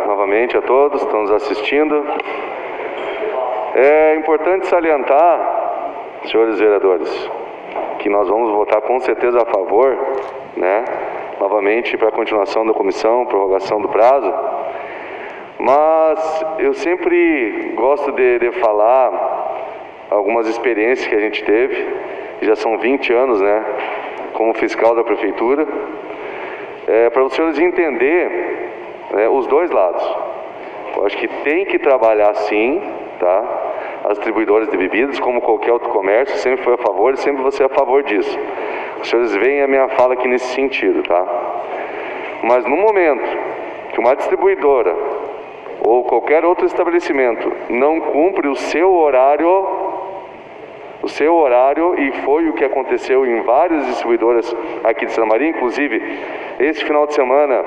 Novamente a todos que estão nos assistindo. É importante salientar, senhores vereadores, que nós vamos votar com certeza a favor, novamente para a continuação da comissão, prorrogação do prazo. Mas eu sempre gosto de falar algumas experiências que a gente teve, já são 20 anos, como fiscal da prefeitura, para os senhores entenderem os dois lados. Eu acho que tem que trabalhar sim, as distribuidoras de bebidas, como qualquer outro comércio, sempre foi a favor e sempre vou ser a favor disso. Os senhores veem a minha fala aqui nesse sentido, Mas no momento que uma distribuidora ou qualquer outro estabelecimento não cumpre o seu horário, e foi o que aconteceu em várias distribuidoras aqui de Santa Maria, inclusive esse final de semana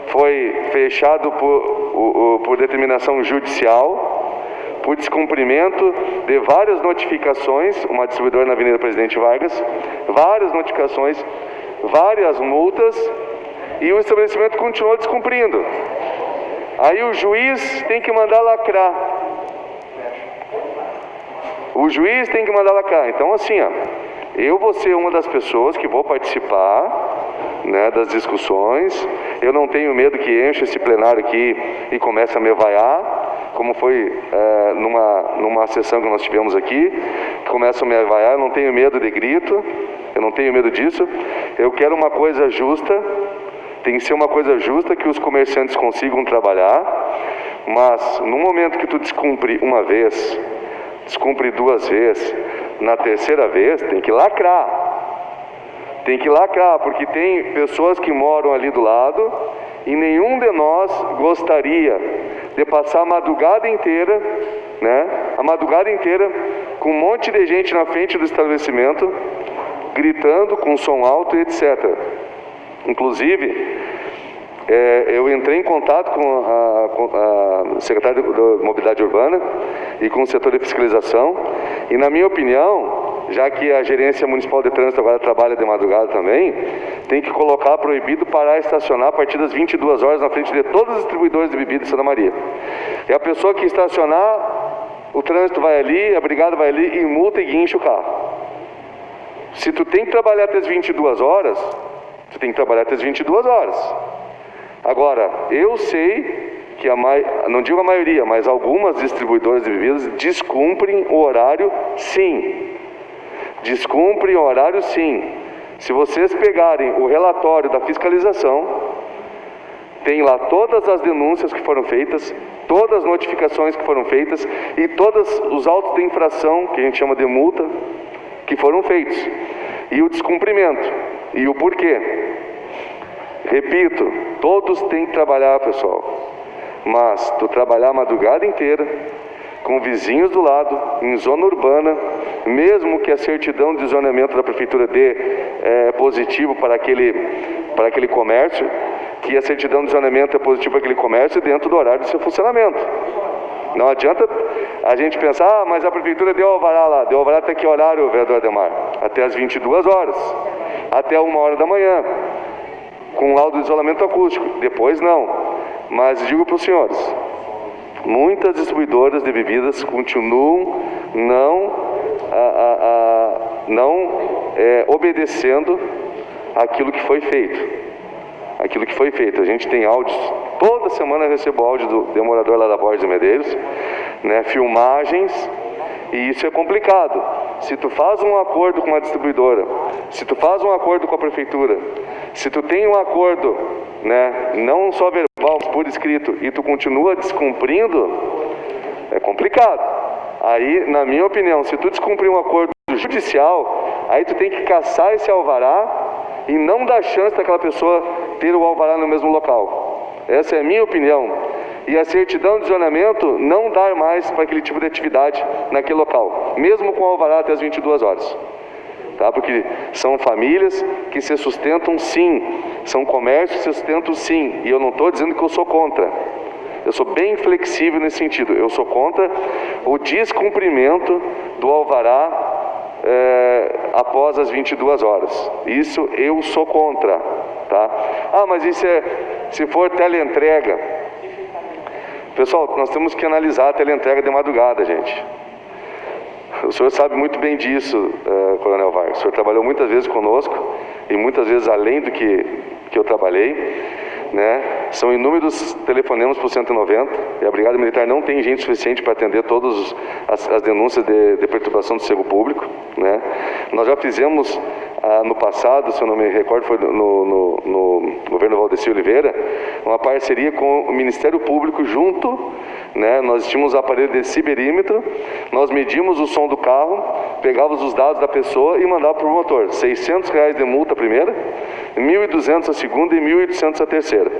foi fechado por determinação judicial, por descumprimento de várias notificações, uma distribuidora na Avenida Presidente Vargas, várias notificações, várias multas, e o estabelecimento continuou descumprindo. Aí o juiz tem que mandar lacrar. Então assim, eu vou ser uma das pessoas que vou participar das discussões. Eu não tenho medo que enche esse plenário aqui e comece a me vaiar, como foi numa sessão que nós tivemos aqui, que começam a me vaiar. Eu não tenho medo de grito, eu não tenho medo disso. Eu quero uma coisa justa, tem que ser uma coisa justa, que os comerciantes consigam trabalhar, mas no momento que tu descumpre uma vez, descumpre duas vezes, na terceira vez tem que lacrar. Porque tem pessoas que moram ali do lado e nenhum de nós gostaria de passar a madrugada inteira, com um monte de gente na frente do estabelecimento, gritando com som alto e etc. Inclusive, eu entrei em contato com a secretária de Mobilidade Urbana e com o setor de fiscalização, e na minha opinião, já que a gerência municipal de trânsito agora trabalha de madrugada também, tem que colocar proibido parar e estacionar a partir das 22 horas na frente de todos os distribuidores de bebidas de Santa Maria. E a pessoa que estacionar, o trânsito vai ali, a brigada vai ali e multa e guincha o carro. Se tu tem que trabalhar até as 22 horas, tu tem que trabalhar até as 22 horas. Agora, eu sei que não digo a maioria, mas algumas distribuidoras de bebidas descumprem o horário, sim. Descumprem o horário, sim. Se vocês pegarem o relatório da fiscalização, tem lá todas as denúncias que foram feitas, todas as notificações que foram feitas e todos os autos de infração, que a gente chama de multa, que foram feitos. E o descumprimento. E o porquê. Repito, todos têm que trabalhar, pessoal. Mas tu trabalhar a madrugada inteira, com vizinhos do lado, em zona urbana, mesmo que a certidão de zonamento da prefeitura dê positivo para aquele comércio, que a certidão de zonamento é positiva para aquele comércio dentro do horário do seu funcionamento. Não adianta a gente pensar, mas a prefeitura deu alvará lá. Deu alvará até que horário, vereador Ademar? Até as 22 horas, até 1h da manhã, com laudo de isolamento acústico. Depois não. Mas digo para os senhores, muitas distribuidoras de bebidas continuam não obedecendo aquilo que foi feito. A gente tem áudios, toda semana eu recebo áudio do morador lá da Borges de Medeiros, filmagens, e isso é complicado. Se tu faz um acordo com uma distribuidora, se tu faz um acordo com a prefeitura, se tu tem um acordo, não só verbal, mas por escrito, e tu continua descumprindo, é complicado. Aí, na minha opinião, se tu descumprir um acordo judicial, aí tu tem que caçar esse alvará e não dar chance daquela pessoa ter o alvará no mesmo local. Essa é a minha opinião. E a certidão de zonamento não dar mais para aquele tipo de atividade naquele local, mesmo com o alvará até as 22 horas. Porque são famílias que se sustentam sim, são comércios que se sustentam sim, e eu não estou dizendo que eu sou contra. Eu sou bem flexível nesse sentido. Eu sou contra o descumprimento do alvará após as 22 horas. Isso eu sou contra, tá? Mas isso se for teleentrega, Pessoal, nós temos que analisar a teleentrega de madrugada, gente. O senhor sabe muito bem disso, Coronel Vargas. O senhor trabalhou muitas vezes conosco, e muitas vezes além do que eu trabalhei, né? São inúmeros telefonemas para o 190, e a Brigada Militar não tem gente suficiente para atender todas as denúncias de perturbação do sossego público, né? Nós já fizemos, no passado, se eu não me recordo, foi no governo Valdeci Oliveira, uma parceria com o Ministério Público junto, né? Nós tínhamos aparelho de ciberímetro, nós medimos o som do carro, pegávamos os dados da pessoa e mandávamos para o motor. R$600 de multa a primeira, 1.200 a segunda e 1.800 a terceira.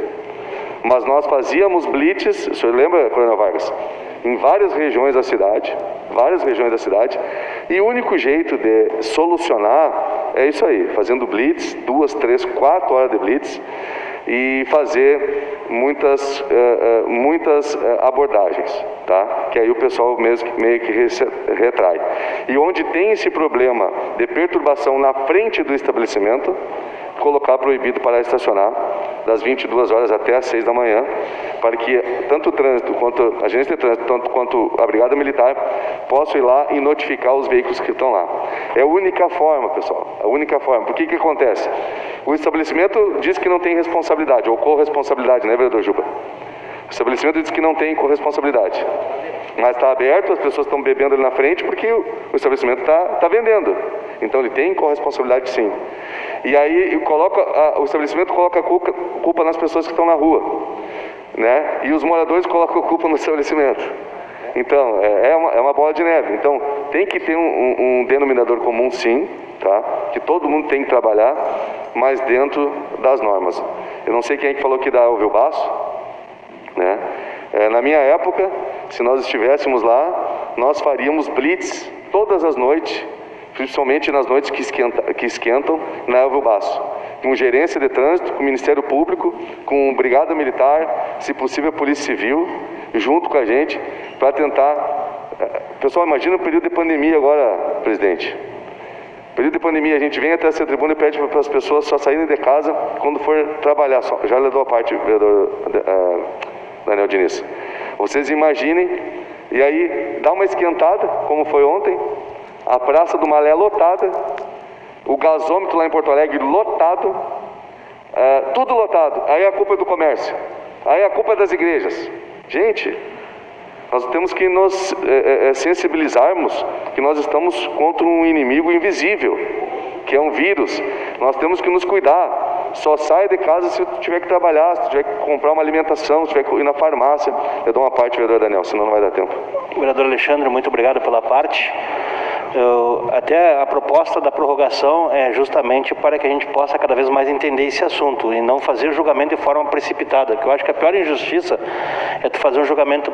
Mas nós fazíamos blitz, o senhor lembra, Coronel Vargas? Em várias regiões da cidade, e o único jeito de solucionar é isso aí, fazendo blitz, 2, 3, 4 horas de blitz, e fazer muitas abordagens, tá? Que aí o pessoal meio que retrai. E onde tem esse problema de perturbação na frente do estabelecimento, colocar proibido parar e estacionar das 22 horas até as 6 da manhã, para que tanto o trânsito, quanto a agência de trânsito, tanto quanto a Brigada Militar possam ir lá e notificar os veículos que estão lá. É a única forma, pessoal, a única forma. Por que acontece? O estabelecimento diz que não tem responsabilidade, ou corresponsabilidade, né, vereador Juba? O estabelecimento diz que não tem corresponsabilidade. Mas está aberto, as pessoas estão bebendo ali na frente porque o estabelecimento está vendendo. Então ele tem corresponsabilidade, sim. E aí o estabelecimento coloca a culpa nas pessoas que estão na rua, né? E os moradores colocam a culpa no estabelecimento. Então, é uma bola de neve. Então, tem que ter um denominador comum, sim, tá? Que todo mundo tem que trabalhar, mas dentro das normas. Eu não sei quem é que falou que dá o Vilbaço, né? Na minha época, se nós estivéssemos lá, nós faríamos blitz todas as noites, principalmente nas noites que esquentam, na Elvio Basso, com gerência de trânsito, com o Ministério Público, com Brigada Militar, se possível Polícia Civil, junto com a gente, para tentar... Pessoal, imagina o período de pandemia agora, presidente. Período de pandemia, a gente vem até essa tribuna e pede para as pessoas só saírem de casa quando for trabalhar. Já lhe dou a parte, vereador Daniel Diniz. Vocês imaginem, e aí dá uma esquentada, como foi ontem, a Praça do Malé lotada, o gasômetro lá em Porto Alegre lotado, tudo lotado. Aí a culpa é do comércio, aí a culpa é das igrejas. Gente, nós temos que nos sensibilizarmos que nós estamos contra um inimigo invisível, que é um vírus. Nós temos que nos cuidar. Só sai de casa se tiver que trabalhar, se tiver que comprar uma alimentação, se tiver que ir na farmácia. Eu dou uma parte, vereador Daniel, senão não vai dar tempo. Vereador Alexandre, muito obrigado pela parte. Até a proposta da prorrogação é justamente para que a gente possa cada vez mais entender esse assunto e não fazer julgamento de forma precipitada, que eu acho que a pior injustiça é tu fazer um julgamento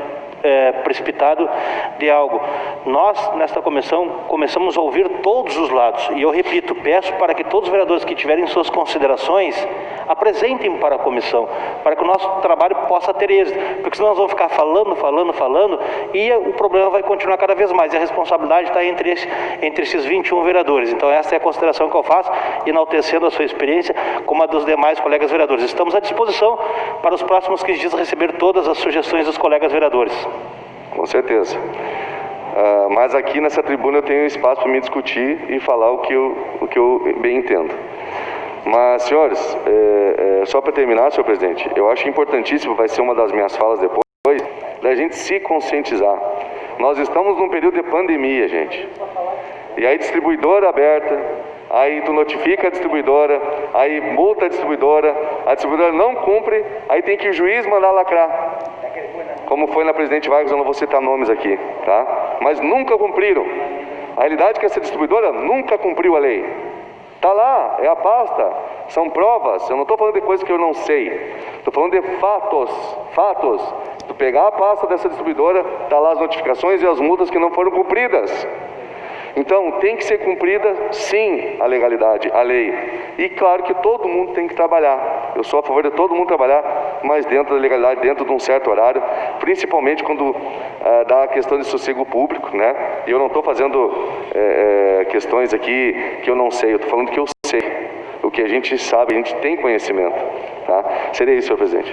precipitado de algo. Nós, nesta comissão, começamos a ouvir todos os lados, e eu repito, peço para que todos os vereadores que tiverem suas considerações apresentem para a comissão, para que o nosso trabalho possa ter êxito, porque senão nós vamos ficar falando, e o problema vai continuar cada vez mais, e a responsabilidade está entre esses 21 vereadores. Então essa é a consideração que eu faço, enaltecendo a sua experiência, como a dos demais colegas vereadores. Estamos à disposição para os próximos 15 dias receber todas as sugestões dos colegas vereadores. Com certeza. Mas aqui nessa tribuna eu tenho espaço para me discutir e falar o que eu bem entendo. Mas, senhores, só para terminar, senhor presidente, eu acho importantíssimo, vai ser uma das minhas falas depois, da gente se conscientizar. Nós estamos num período de pandemia, gente. E aí distribuidora aberta, aí tu notifica a distribuidora, aí multa a distribuidora não cumpre, aí tem que o juiz mandar lacrar. Como foi na Presidente Vargas, eu não vou citar nomes aqui, tá? Mas nunca cumpriram. A realidade é que essa distribuidora nunca cumpriu a lei. Está lá, é a pasta, são provas. Eu não estou falando de coisas que eu não sei, estou falando de fatos. Se tu pegar a pasta dessa distribuidora, está lá as notificações e as multas que não foram cumpridas. Então, tem que ser cumprida, sim, a legalidade, a lei. E claro que todo mundo tem que trabalhar. Eu sou a favor de todo mundo trabalhar, mas dentro da legalidade, dentro de um certo horário, principalmente quando dá a questão de sossego público, né? E eu não estou fazendo questões aqui que eu não sei, eu estou falando que eu sei. O que a gente sabe, a gente tem conhecimento, tá? Seria isso, senhor presidente.